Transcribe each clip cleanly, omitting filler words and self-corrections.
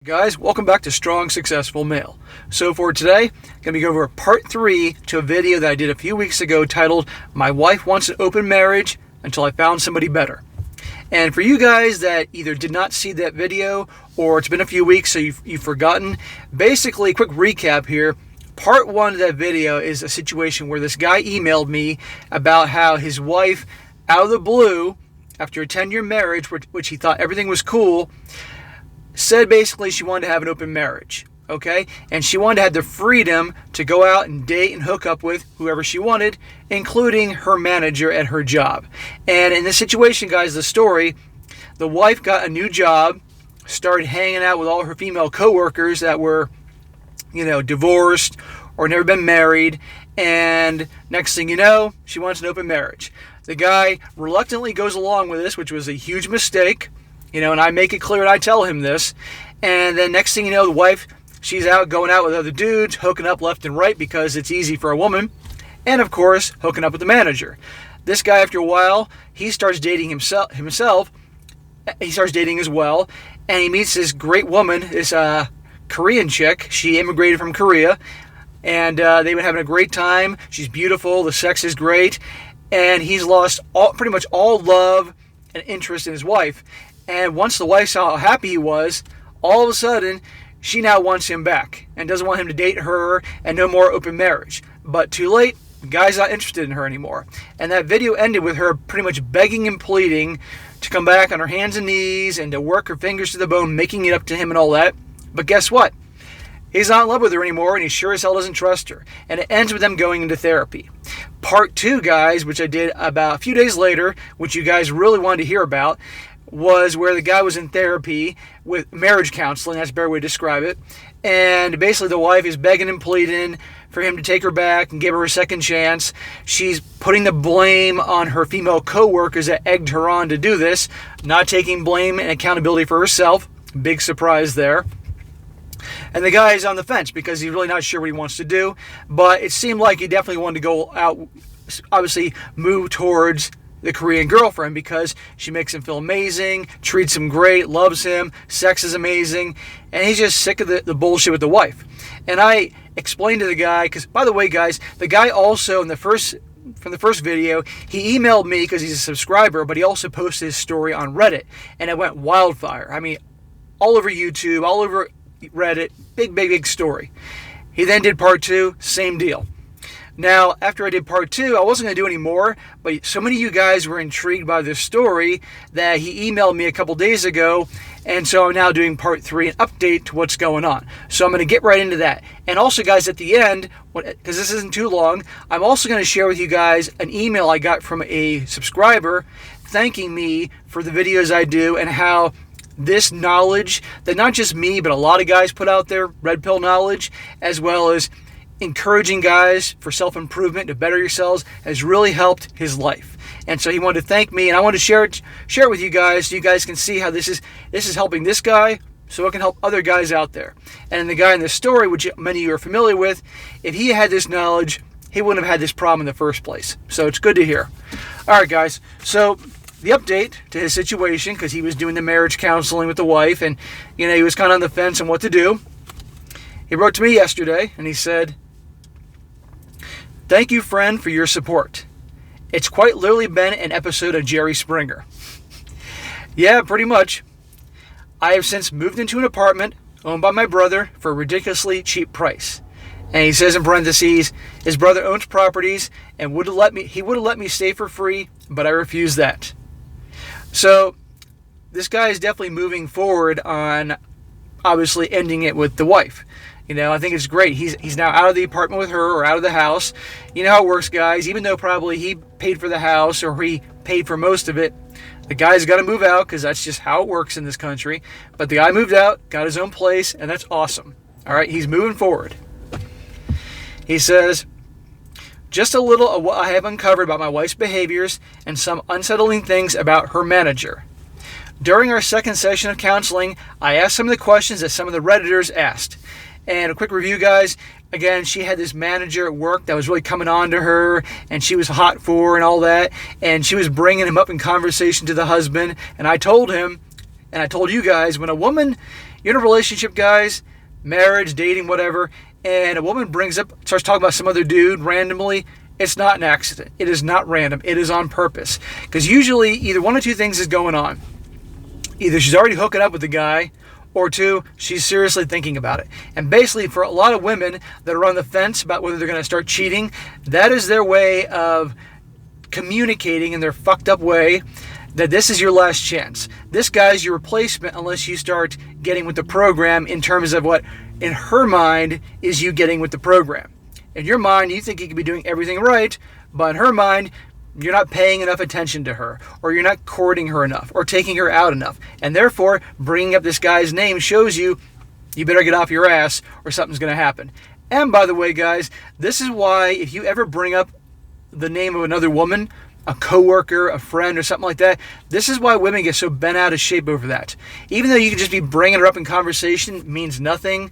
Guys, welcome back to Strong Successful Male. So for today, I'm going to be going over part 3 to a video that I did a few weeks ago titled, My Wife Wants an Open Marriage Until I Found Somebody Better. And for you guys that either did not see that video or it's been a few weeks so you've forgotten, basically, quick recap here. Part 1 of that video is a situation where this guy emailed me about how his wife, out of the blue, after a 10-year marriage, which he thought everything was cool, said basically she wanted to have an open marriage, okay? And she wanted to have the freedom to go out and date and hook up with whoever she wanted, including her manager at her job. And in this situation, guys, the story, the wife got a new job, started hanging out with all her female coworkers that were, divorced or never been married, and next thing you know, she wants an open marriage. The guy reluctantly goes along with this, which was a huge mistake. And I make it clear and I tell him this. And then next thing you know, the wife, she's out going out with other dudes, hooking up left and right because it's easy for a woman. And of course, hooking up with the manager. This guy, after a while, he starts dating himself. He starts dating as well. And he meets this great woman, this Korean chick. She immigrated from Korea. And they've been having a great time. She's beautiful. The sex is great. And he's lost pretty much all love and interest in his wife. And once the wife saw how happy he was, all of a sudden, she now wants him back and doesn't want him to date her and no more open marriage. But too late, the guy's not interested in her anymore. And that video ended with her pretty much begging and pleading to come back on her hands and knees and to work her fingers to the bone, making it up to him and all that. But guess what? He's not in love with her anymore, and he sure as hell doesn't trust her. And it ends with them going into therapy. Part 2, guys, which I did about a few days later, which you guys really wanted to hear about, was where the guy was in therapy with marriage counseling. That's a better way to describe it. And basically the wife is begging and pleading for him to take her back and give her a second chance. She's putting the blame on her female co-workers that egged her on to do this, not taking blame and accountability for herself. Big surprise there. And the guy is on the fence because he's really not sure what he wants to do. But it seemed like he definitely wanted to go out, obviously move towards the Korean girlfriend because she makes him feel amazing, treats him great, loves him, sex is amazing, and he's just sick of the bullshit with the wife. And I explained to the guy, because by the way, guys, the guy also from the first video, he emailed me because he's a subscriber, but he also posted his story on Reddit, and it went wildfire. I mean, all over YouTube, all over Reddit, big story. He then did part 2, same deal. Now, after I did part 2, I wasn't going to do any more, but so many of you guys were intrigued by this story that he emailed me a couple days ago, and so I'm now doing part 3, an update to what's going on. So I'm going to get right into that. And also, guys, at the end, because this isn't too long, I'm also going to share with you guys an email I got from a subscriber thanking me for the videos I do and how this knowledge that not just me, but a lot of guys put out there, red pill knowledge, as well as encouraging guys for self-improvement to better yourselves, has really helped his life. And so he wanted to thank me, and I want to share it with you guys so you guys can see how this is helping this guy, so it can help other guys out there. And the guy in this story, which many of you are familiar with, if he had this knowledge, he wouldn't have had this problem in the first place. So it's good to hear. All right, guys. So the update to his situation, because he was doing the marriage counseling with the wife, and he was kind of on the fence on what to do. He wrote to me yesterday, and he said, "Thank you, friend, for your support. It's quite literally been an episode of Jerry Springer." Yeah, pretty much. "I have since moved into an apartment owned by my brother for a ridiculously cheap price." And he says in parentheses, his brother owns properties and he would have let me stay for free, but I refused that. So this guy is definitely moving forward on obviously ending it with the wife. I think it's great. He's now out of the apartment with her, or out of the house. You know how it works, guys. Even though probably he paid for the house or he paid for most of it, the guy's got to move out because that's just how it works in this country. But the guy moved out, got his own place, and that's awesome. All right, he's moving forward. He says, "Just a little of what I have uncovered about my wife's behaviors and some unsettling things about her manager. During our second session of counseling, I asked some of the questions that some of the Redditors asked. And a quick review, guys. Again, she had this manager at work that was really coming on to her, and she was hot for her and all that. And she was bringing him up in conversation to the husband. And I told him, and I told you guys, when a woman, you're in a relationship, guys, marriage, dating, whatever, and a woman starts talking about some other dude randomly, it's not an accident. It is not random. It is on purpose. Because usually either one or two things is going on. Either she's already hooking up with the guy, or two, she's seriously thinking about it. And basically, for a lot of women that are on the fence about whether they're going to start cheating, that is their way of communicating in their fucked up way that this is your last chance. This guy's your replacement unless you start getting with the program in terms of what, in her mind, is you getting with the program. In your mind, you think you could be doing everything right, but in her mind, you're not paying enough attention to her, or you're not courting her enough, or taking her out enough. And therefore, bringing up this guy's name shows you better get off your ass or something's going to happen. And by the way, guys, this is why if you ever bring up the name of another woman, a coworker, a friend, or something like that, this is why women get so bent out of shape over that. Even though you could just be bringing her up in conversation, means nothing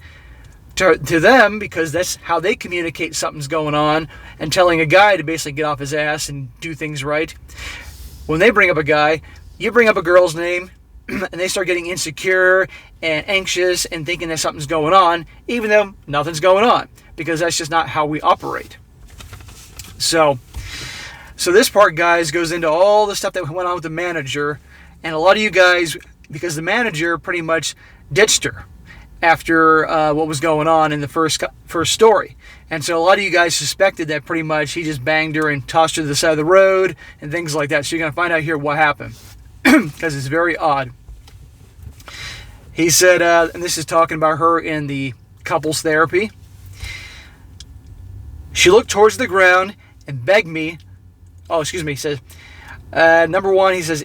to them, because that's how they communicate something's going on, and telling a guy to basically get off his ass and do things right. When they bring up a guy, you bring up a girl's name, and they start getting insecure and anxious and thinking that something's going on, even though nothing's going on, because that's just not how we operate. So this part, guys, goes into all the stuff that went on with the manager, and a lot of you guys, because the manager pretty much ditched her after what was going on in the first story. And so a lot of you guys suspected that pretty much he just banged her and tossed her to the side of the road and things like that. So you're going to find out here what happened, because it's very odd. He said, and this is talking about her in the couples therapy, she looked towards the ground and begged me. He says, number one, he says,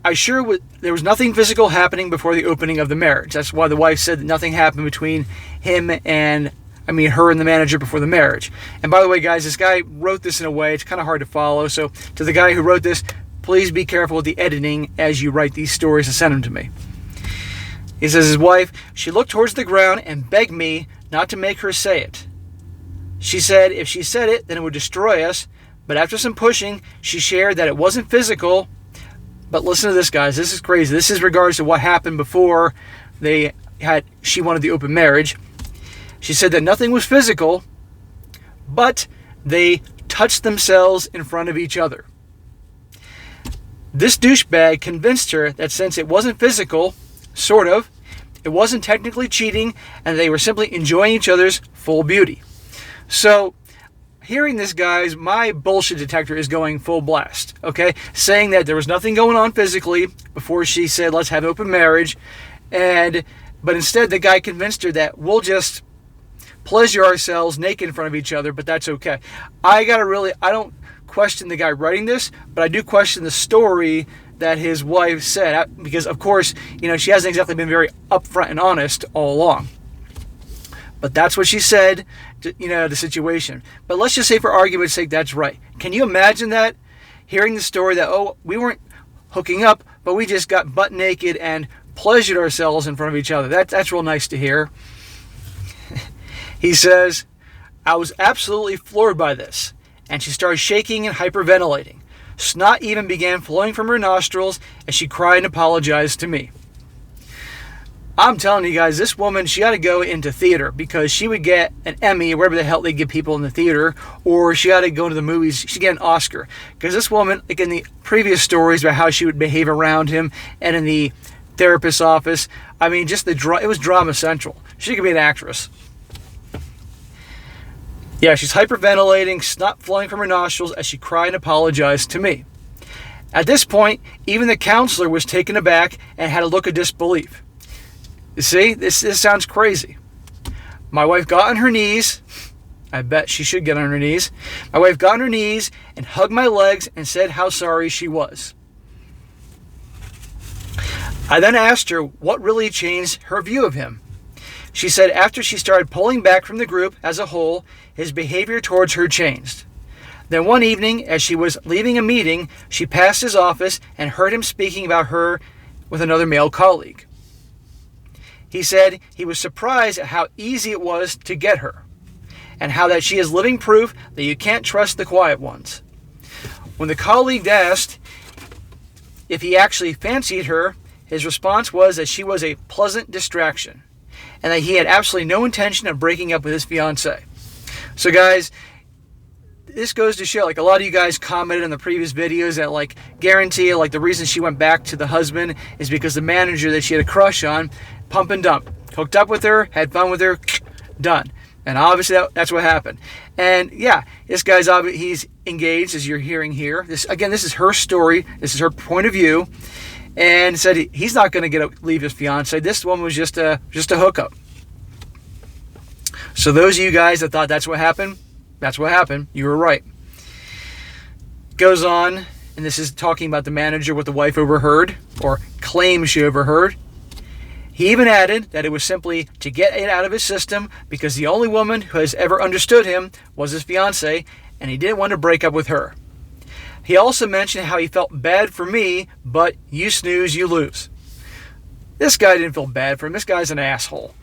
there was nothing physical happening before the opening of the marriage. That's why the wife said that nothing happened between her and the manager before the marriage. And by the way, guys, this guy wrote this in a way, it's kind of hard to follow. So to the guy who wrote this, please be careful with the editing as you write these stories and send them to me. He says his wife, she looked towards the ground and begged me not to make her say it. She said if she said it, then it would destroy us. But after some pushing, she shared that it wasn't physical. But listen to this, guys. This is crazy. This is regards to what happened before she wanted the open marriage. She said that nothing was physical, but they touched themselves in front of each other. This douchebag convinced her that since it wasn't physical, sort of, it wasn't technically cheating, and they were simply enjoying each other's full beauty. So, hearing this, guys, my bullshit detector is going full blast, okay? Saying that there was nothing going on physically before she said, let's have open marriage. But instead, the guy convinced her that we'll just pleasure ourselves naked in front of each other, but that's okay. I don't question the guy writing this, but I do question the story that his wife said, because, of course, she hasn't exactly been very upfront and honest all along. But that's what she said, the situation. But let's just say for argument's sake, that's right. Can you imagine that? Hearing the story that, we weren't hooking up, but we just got butt naked and pleasured ourselves in front of each other. That's real nice to hear. He says, I was absolutely floored by this. And she started shaking and hyperventilating. Snot even began flowing from her nostrils as she cried and apologized to me. I'm telling you guys, this woman, she ought to go into theater, because she would get an Emmy, or whatever the hell they give people in the theater, or she ought to go into the movies. She'd get an Oscar. Because this woman, like in the previous stories about how she would behave around him and in the therapist's office, it was drama central. She could be an actress. Yeah, she's hyperventilating, snot flowing from her nostrils as she cried and apologized to me. At this point, even the counselor was taken aback and had a look of disbelief. You see, this sounds crazy. My wife got on her knees. I bet she should get on her knees. My wife got on her knees and hugged my legs and said how sorry she was. I then asked her what really changed her view of him. She said after she started pulling back from the group as a whole, his behavior towards her changed. Then one evening, as she was leaving a meeting, she passed his office and heard him speaking about her with another male colleague. He said he was surprised at how easy it was to get her, and how that she is living proof that you can't trust the quiet ones. When the colleague asked if he actually fancied her, his response was that she was a pleasant distraction and that he had absolutely no intention of breaking up with his fiancée. So guys, this goes to show, like, a lot of you guys commented in the previous videos that, like, guarantee, like, the reason she went back to the husband is because the manager that she had a crush on, pump and dump, hooked up with her, had fun with her, done. And obviously that's what happened. And yeah, this guy's he's engaged, as you're hearing here. This is her story. This is her point of view. And said he's not going to leave his fiancée. This one was just a hookup. So those of you guys that thought that's what happened, you were right. Goes on, and this is talking about the manager, what the wife overheard, or claims she overheard. He even added that it was simply to get it out of his system because the only woman who has ever understood him was his fiancée, and he didn't want to break up with her. He also mentioned how he felt bad for me, but you snooze, you lose. This guy didn't feel bad for him. This guy's an asshole.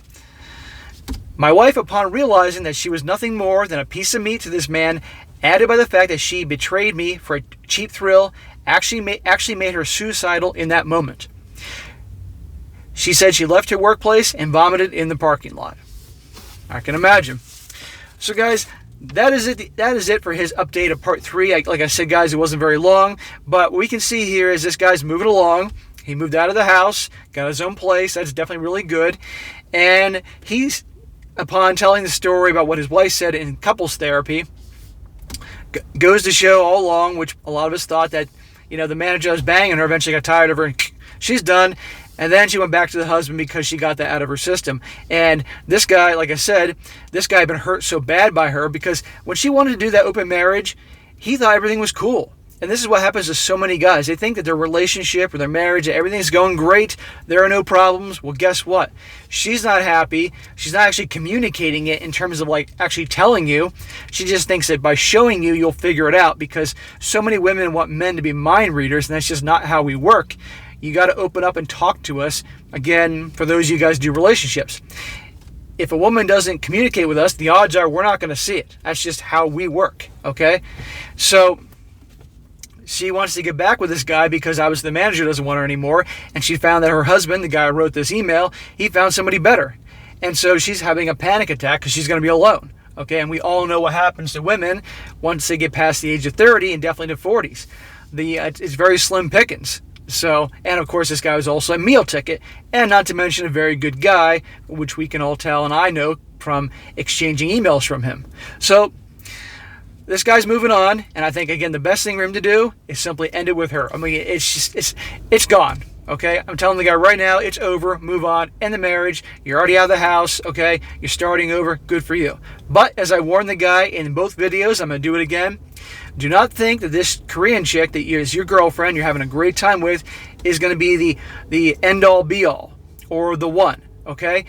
My wife, upon realizing that she was nothing more than a piece of meat to this man, added by the fact that she betrayed me for a cheap thrill, actually made her suicidal in that moment. She said she left her workplace and vomited in the parking lot. I can imagine. So guys, that is it. That is it for his update of part 3. Like I said, guys, it wasn't very long, but what we can see here is this guy's moving along. He moved out of the house, got his own place. That's definitely really good. And he's, upon telling the story about what his wife said in couples therapy, goes to show all along, which a lot of us thought that, the manager was banging her, eventually got tired of her, and she's done. And then she went back to the husband because she got that out of her system. And this guy, like I said, this guy had been hurt so bad by her because when she wanted to do that open marriage, he thought everything was cool. And this is what happens to so many guys. They think that their relationship or their marriage, everything's going great. There are no problems. Well, guess what? She's not happy. She's not actually communicating it in terms of like actually telling you. She just thinks that by showing you, you'll figure it out because so many women want men to be mind readers, and that's just not how we work. You got to open up and talk to us. Again, for those of you guys who do relationships. If a woman doesn't communicate with us, the odds are we're not going to see it. That's just how we work, okay? So she wants to get back with this guy because obviously the manager doesn't want her anymore, and she found that her husband, the guy who wrote this email, he found somebody better. And so she's having a panic attack because she's going to be alone, okay? And we all know what happens to women once they get past the age of 30 and definitely the 40s. It's very slim pickings. So, and of course, this guy was also a meal ticket, and not to mention a very good guy, which we can all tell, and I know from exchanging emails from him. So, this guy's moving on, and I think, again, the best thing for him to do is simply end it with her. I mean, it's gone, okay? I'm telling the guy right now, it's over, move on, end the marriage, you're already out of the house, okay? You're starting over, good for you. But, as I warned the guy in both videos, I'm going to do it again. Do not think that this Korean chick that is your girlfriend, you're having a great time with, is going to be the end-all, be-all, or the one, okay?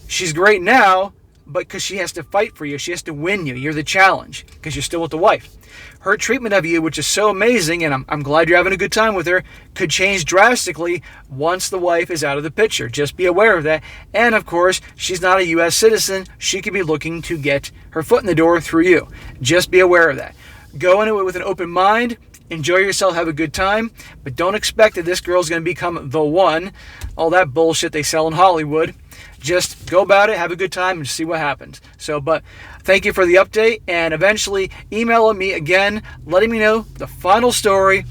She's great now, but because she has to fight for you. She has to win you. You're the challenge because you're still with the wife. Her treatment of you, which is so amazing, and I'm glad you're having a good time with her, could change drastically once the wife is out of the picture. Just be aware of that. And, of course, she's not a U.S. citizen. She could be looking to get her foot in the door through you. Just be aware of that. Go into it with an open mind, enjoy yourself, have a good time, but don't expect that this girl's going to become the one, all that bullshit they sell in Hollywood. Just go about it, have a good time, and see what happens. So, but thank you for the update, and eventually email me again, letting me know the final story.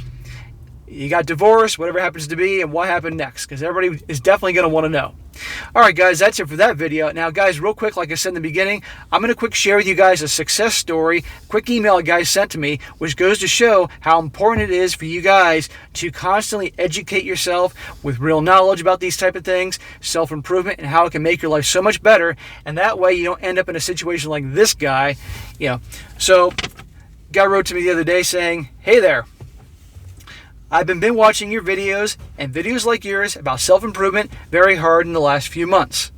You got divorced, whatever happens to be, and what happened next, because everybody is definitely going to want to know. All right, guys, that's it for that video. Now, guys, real quick, like I said in the beginning, I'm going to quick share with you guys a success story, quick email a guy sent to me, which goes to show how important it is for you guys to constantly educate yourself with real knowledge about these type of things, self-improvement, and how it can make your life so much better. And that way you don't end up in a situation like this guy. So, guy wrote to me the other day saying, "Hey there. I've been watching your videos and videos like yours about self-improvement very hard in the last few months.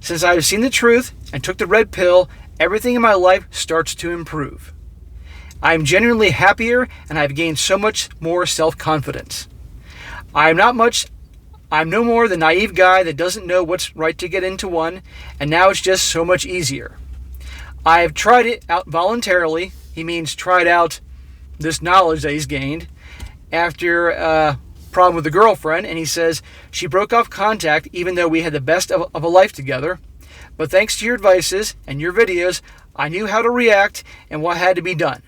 Since I have seen the truth and took the red pill, everything in my life starts to improve. I am genuinely happier and I have gained so much more self-confidence. I'm no more the naive guy that doesn't know what's right to get into one, and now it's just so much easier. I have tried it out voluntarily." He means tried out this knowledge that he's gained after problem with the girlfriend, and he says, she broke off contact even though we had the best of a life together. But thanks to your advices and your videos, I knew how to react and what had to be done.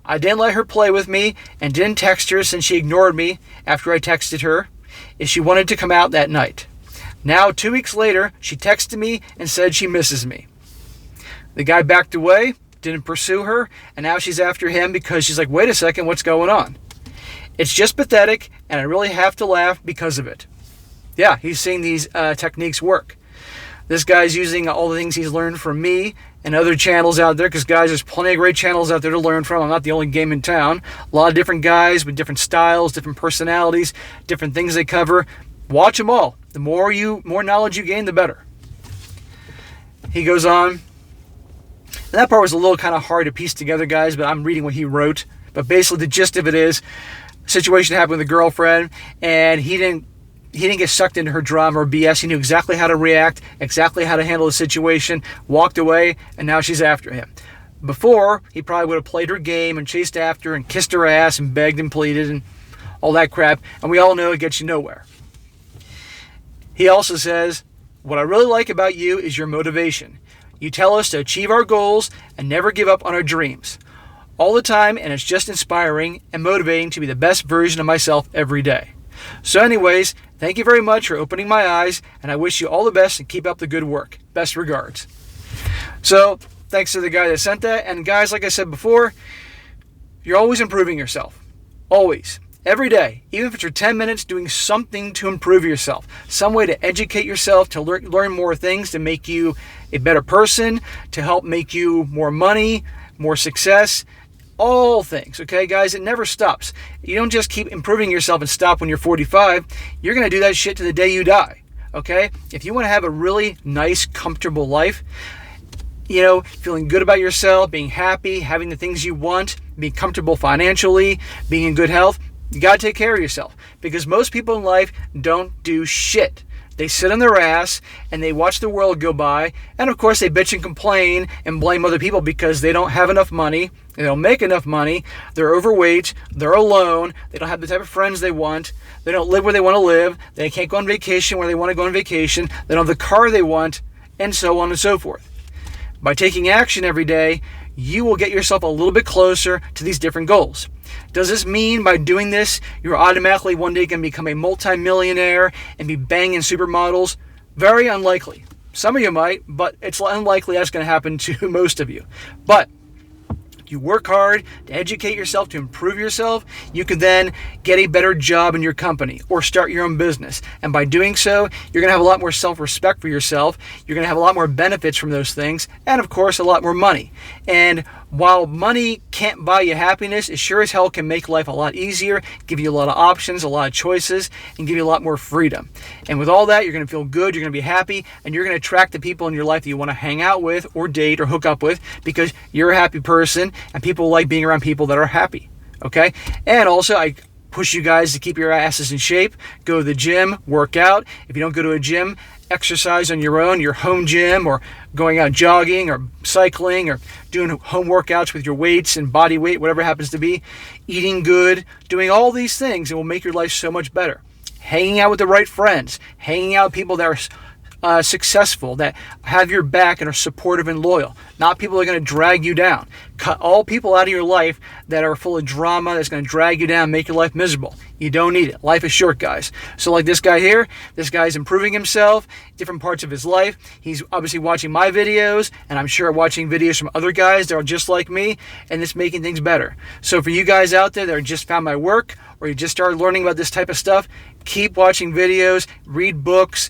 I didn't let her play with me and didn't text her since she ignored me after I texted her if she wanted to come out that night. Now, 2 weeks later, she texted me and said she misses me. The guy backed away, didn't pursue her, and now she's after him because she's like, wait a second, what's going on? It's just pathetic, and I really have to laugh because of it. Yeah, he's seeing these techniques work. This guy's using all the things he's learned from me and other channels out there, because guys, there's plenty of great channels out there to learn from. I'm not the only game in town. A lot of different guys with different styles, different personalities, different things they cover. Watch them all. The more knowledge you gain, the better. He goes on. And that part was a little kind of hard to piece together, guys, but I'm reading what he wrote. But basically the gist of it is, a situation happened with a girlfriend, and he didn't get sucked into her drama or BS. He knew exactly how to react, exactly how to handle the situation, walked away, and now she's after him. Before, he probably would have played her game and chased after her and kissed her ass and begged and pleaded and all that crap, and we all know it gets you nowhere. He also says, what I really like about you is your motivation. You tell us to achieve our goals and never give up on our dreams all the time, and it's just inspiring and motivating to be the best version of myself every day. So anyways, thank you very much for opening my eyes, and I wish you all the best and keep up the good work. Best regards. So, thanks to the guy that sent that. And guys, like I said before, you're always improving yourself. Always. Every day. Even if it's for 10 minutes, doing something to improve yourself. Some way to educate yourself, to learn more things, to make you a better person, to help make you more money, more success. All things, okay, guys? It never stops. You don't just keep improving yourself and stop when you're 45. You're going to do that shit to the day you die, okay? If you want to have a really nice, comfortable life, you know, feeling good about yourself, being happy, having the things you want, being comfortable financially, being in good health, you got to take care of yourself, because most people in life don't do shit. They sit on their ass and they watch the world go by, and of course they bitch and complain and blame other people because they don't have enough money, they don't make enough money, they're overweight, they're alone, they don't have the type of friends they want, they don't live where they want to live, they can't go on vacation where they want to go on vacation, they don't have the car they want, and so on and so forth. By taking action every day, you will get yourself a little bit closer to these different goals. Does this mean by doing this, you're automatically one day going to become a multi-millionaire and be banging supermodels? Very unlikely. Some of you might, but it's unlikely that's going to happen to most of you. But you work hard to educate yourself, to improve yourself, you can then get a better job in your company or start your own business. And by doing so, you're going to have a lot more self-respect for yourself. You're going to have a lot more benefits from those things. And of course, a lot more money. And while money can't buy you happiness, it sure as hell can make life a lot easier, give you a lot of options, a lot of choices, and give you a lot more freedom. And with all that, you're going to feel good, you're going to be happy, and you're going to attract the people in your life that you want to hang out with or date or hook up with, because you're a happy person and people like being around people that are happy. Okay? And also, I push you guys to keep your asses in shape. Go to the gym, work out. If you don't go to a gym, exercise on your own, your home gym, or going out jogging or cycling or doing home workouts with your weights and body weight, whatever it happens to be. Eating good, doing all these things, it will make your life so much better. Hanging out with the right friends, hanging out with people that are successful, that have your back and are supportive and loyal, not people that are going to drag you down. Cut all people out of your life that are full of drama, that's going to drag you down, make your life miserable. You don't need it. Life is short, guys. So like this guy here, this guy's improving himself, different parts of his life. He's obviously watching my videos, and I'm sure watching videos from other guys that are just like me, and it's making things better. So for you guys out there that just found my work, or you just started learning about this type of stuff, keep watching videos, read books,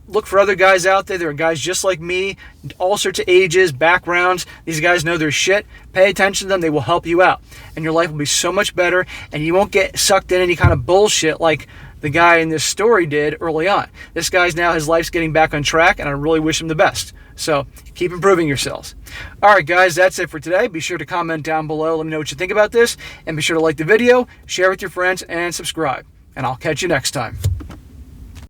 look for other guys out there. There are guys just like me, all sorts of ages, backgrounds. These guys know their shit. Pay attention to them. They will help you out. And your life will be so much better, and you won't get sucked in any kind of bullshit like the guy in this story did early on. This guy's now, his life's getting back on track, and I really wish him the best. So keep improving yourselves. All right, guys, that's it for today. Be sure to comment down below. Let me know what you think about this, and be sure to like the video, share with your friends, and subscribe. And I'll catch you next time.